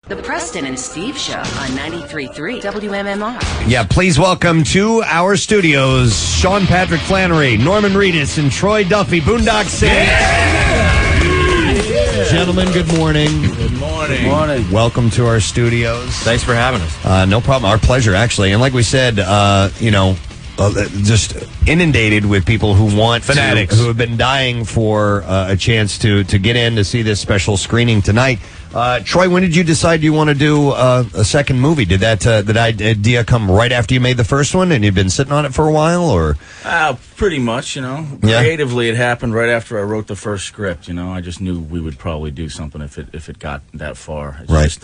The Preston and Steve Show on 93.3 WMMR. Yeah, please welcome to our studios Sean Patrick Flanery, Norman Reedus, and Troy Duffy, Boondock Saints. Yeah. Gentlemen, good morning. Good morning. Good morning. Welcome to our studios. Thanks for having us. No problem. Our pleasure, actually. And like we said, just inundated with people who want fanatics who have been dying for a chance to get in to see this special screening tonight. Troy, when did you decide you want to do a second movie? Did that idea come right after you made the first one, and you've been sitting on it for a while, or? Pretty much, Creatively, it happened right after I wrote the first script. I just knew we would probably do something if it got that far. It's right. Just,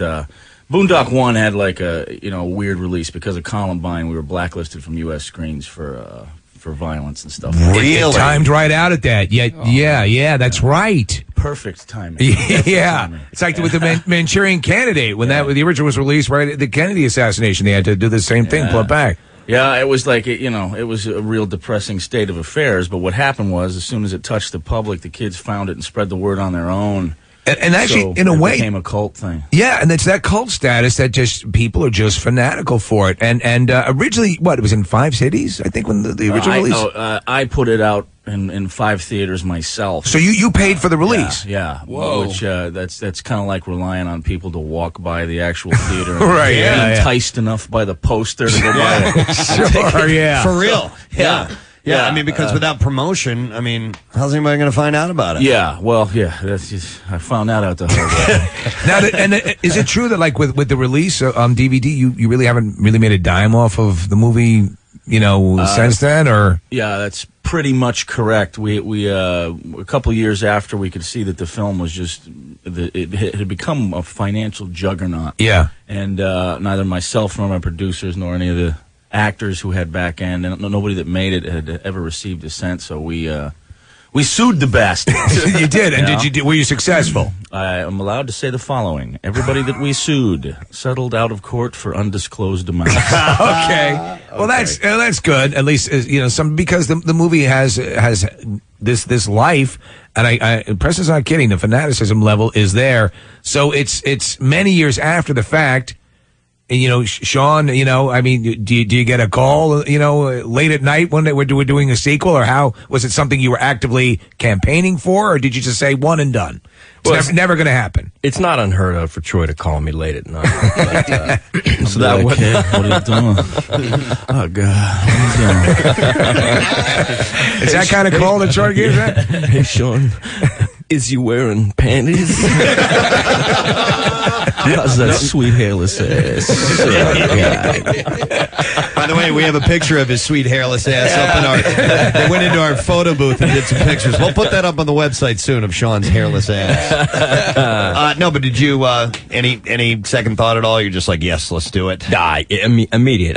Boondock 1 had like a weird release because of Columbine. We were blacklisted from U.S. screens for violence and stuff. Really? It timed right out at that. Yeah, that's right. Perfect timing. Yeah. It's like with the Manchurian Candidate, when the original was released right at the Kennedy assassination, they had to do the same thing, pull it back. Yeah, it was like, it was a real depressing state of affairs, but what happened was, as soon as it touched the public, the kids found it and spread the word on their own. And actually, so in a way, it became a cult thing. Yeah, and it's that cult status that just people are just fanatical for it. And originally, it was in 5 cities, I think, when the original release? I put it out in 5 theaters myself. So you paid for the release? Yeah. Whoa. Which that's kind of like relying on people to walk by the actual theater. Right, and enticed enough by the poster to go buy it. Sure, yeah. For real. Yeah. Yeah, I mean, because without promotion, how's anybody going to find out about it? Yeah, well, that's just, I found that out the hard way. Now, is it true that, like, with the release on DVD, you really haven't really made a dime off of the movie, since then, or? Yeah, that's pretty much correct. We a couple years after, we could see that the film was just, it had become a financial juggernaut. Yeah. And neither myself nor my producers nor any of the actors who had back end, and nobody that made it had ever received a cent. So we sued the best. You did, and were you successful? I am allowed to say the following: everybody that we sued settled out of court for undisclosed amounts. Okay. Well, that's good. At least because the movie has this life, and Preston's not kidding. The fanaticism level is there. So it's many years after the fact. And, Sean, do you get a call, late at night when we're doing a sequel, or how? Was it something you were actively campaigning for, or did you just say one and done? It's never going to happen. It's not unheard of for Troy to call me late at night. But, so that what are you doing? Oh, God. Is that kind of call that Troy gives that? Hey, Sean, is you wearing panties? How's that sweet hairless ass? By the way, we have a picture of his sweet hairless ass up in our. They went into our photo booth and did some pictures. We'll put that up on the website soon of Sean's hairless ass. No, but did you any second thought at all? You're just like, yes, let's do it. Immediate.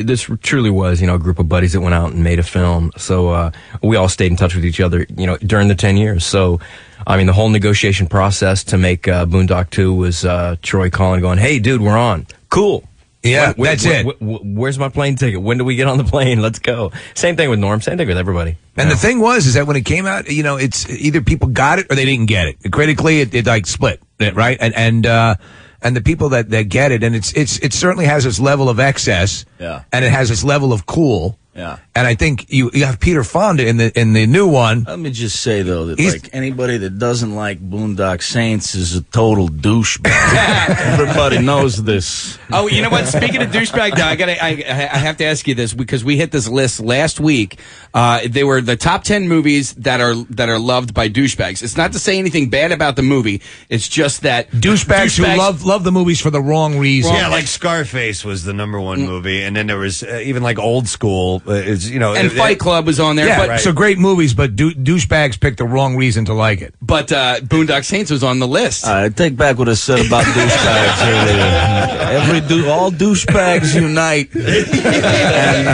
This truly was a group of buddies that went out and made a film. So we all stayed in touch with each other, during the 10 years. So. The whole negotiation process to make Boondock 2 was Troy calling, going, "Hey, dude, we're on. Cool. Yeah, that's it. Where's my plane ticket? When do we get on the plane? Let's go." Same thing with Norm. Same thing with everybody. And the thing is that when it came out, it's either people got it or they didn't get it. Critically, it like split, right? And the people that get it, and it certainly has its level of excess, and it has its level of cool. Yeah, and I think you have Peter Fonda in the new one. Let me just say though that anybody that doesn't like Boondock Saints is a total douchebag. Everybody knows this. Oh, you know what? Speaking of douchebag, I have to ask you this because we hit this list last week. They were the top 10 movies that are loved by douchebags. It's not to say anything bad about the movie. It's just that douchebags who love the movies for the wrong reason. Yeah, like Scarface was the #1 movie, and then there was even like Old School. And Fight Club was on there. Yeah, but, right. So great movies, but douchebags picked the wrong reason to like it. But Boondock Saints was on the list. I take back what I said about douchebags earlier. All douchebags unite. And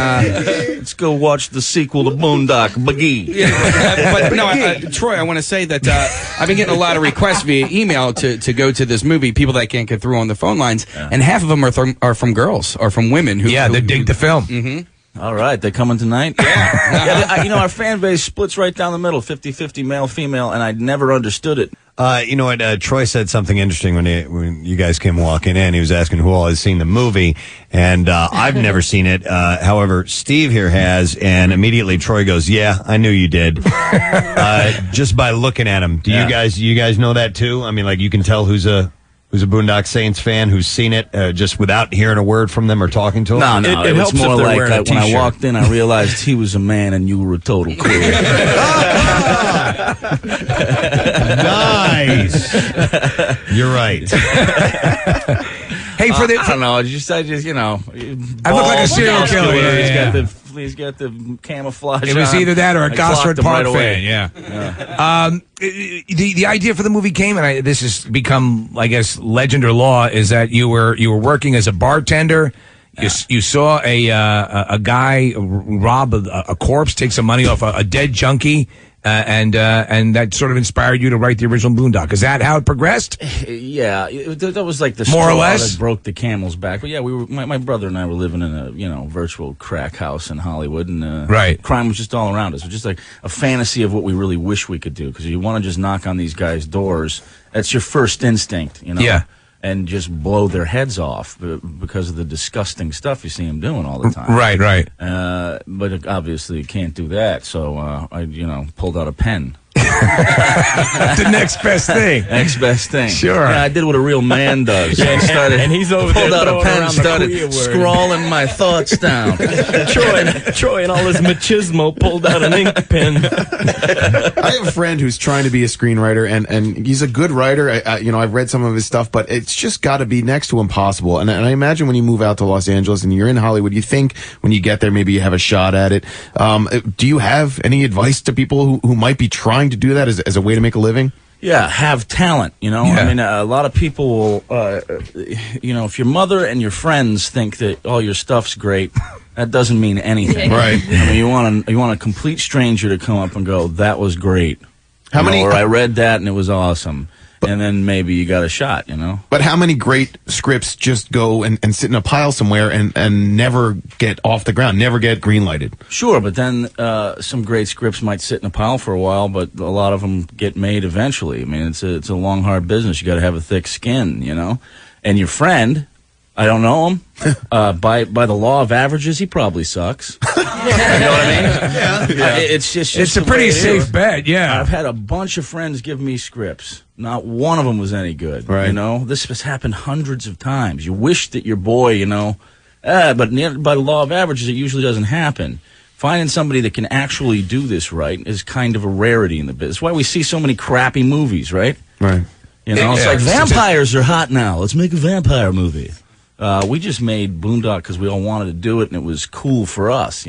let's go watch the sequel to Boondock Boogie. Yeah, but no, Troy, I want to say that I've been getting a lot of requests via email to go to this movie. People that can't get through on the phone lines, and half of them are from girls or from women who dig the film. Mm-hmm. All right, they're coming tonight? Yeah. Our fan base splits right down the middle, 50-50 male, female, and I never understood it. You know what? Troy said something interesting when you guys came walking in. He was asking who all has seen the movie, and I've never seen it. However, Steve here has, and immediately Troy goes, "Yeah, I knew you did." Just by looking at him. Do you guys know that too? I mean, like you can tell who's a Boondock Saints fan who's seen it just without hearing a word from them or talking to them. No, it helps was more if they're like wearing a when I t-shirt. walked in, I realized he was a man and you were a total queer. Nice. You're right. Hey, for the I don't know. I just I look like a serial killer. Yeah. He's got the camouflage. It was on. either that or a I Gosford clocked him Park right away. fan. Yeah. The idea for the movie came, and this has become, I guess, legend or law, is that you were working as a bartender. You saw a guy rob a corpse, take some money off a dead junkie. And that sort of inspired you to write the original Boondock. Is that how it progressed? Yeah, that was like the More or straw less? that broke the camel's back. But yeah, we were my brother and I were living in a virtual crack house in Hollywood, and Right. crime was just all around us. It was just like a fantasy of what we really wish we could do, because you want to just knock on these guys' doors. That's your first instinct, Yeah. and just blow their heads off because of the disgusting stuff you see them doing all the time. Right. But obviously you can't do that, so I pulled out a pen. The next best thing. Next best thing. Sure. Yeah, I did what a real man does. I started, and he's over pulled there out a throwing pen, around the started queer word. scrawling my thoughts down. Troy and all his machismo pulled out an ink pen. I have a friend who's trying to be a screenwriter, and he's a good writer. I've read some of his stuff, but it's just got to be next to impossible. And I imagine when you move out to Los Angeles and you're in Hollywood, you think when you get there maybe you have a shot at it. Do you have any advice to people who might be trying to do that as a way to make a living? Yeah, have talent, Yeah. I mean, a lot of people will, if your mother and your friends think that all your stuff's great, that doesn't mean anything. Right. I mean, you want a complete stranger to come up and go, "That was great." How many? Or I read that and it was awesome. And then maybe you got a shot, But how many great scripts just go and sit in a pile somewhere and never get off the ground, never get green-lighted? Sure, but then some great scripts might sit in a pile for a while, but a lot of them get made eventually. I mean, it's a long, hard business. You got to have a thick skin, And your friend, I don't know him. By the law of averages, he probably sucks. You know what I mean? Yeah. It's It's the a pretty way it is. safe bet, yeah. I've had a bunch of friends give me scripts. Not one of them was any good. Right. This has happened hundreds of times. You wish that your boy, but by the law of averages, it usually doesn't happen. Finding somebody that can actually do this right is kind of a rarity in the business. That's why we see so many crappy movies, right? Right. It's Yeah, like it's- vampires are hot now. Let's make a vampire movie. We just made Boondock because we all wanted to do it, and it was cool for us,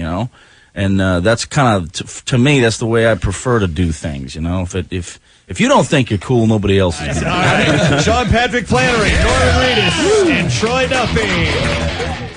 And that's kind of, to me, that's the way I prefer to do things, If you don't think you're cool, nobody else is. Sean Patrick Flanery, Norman Reedus, and Troy Duffy.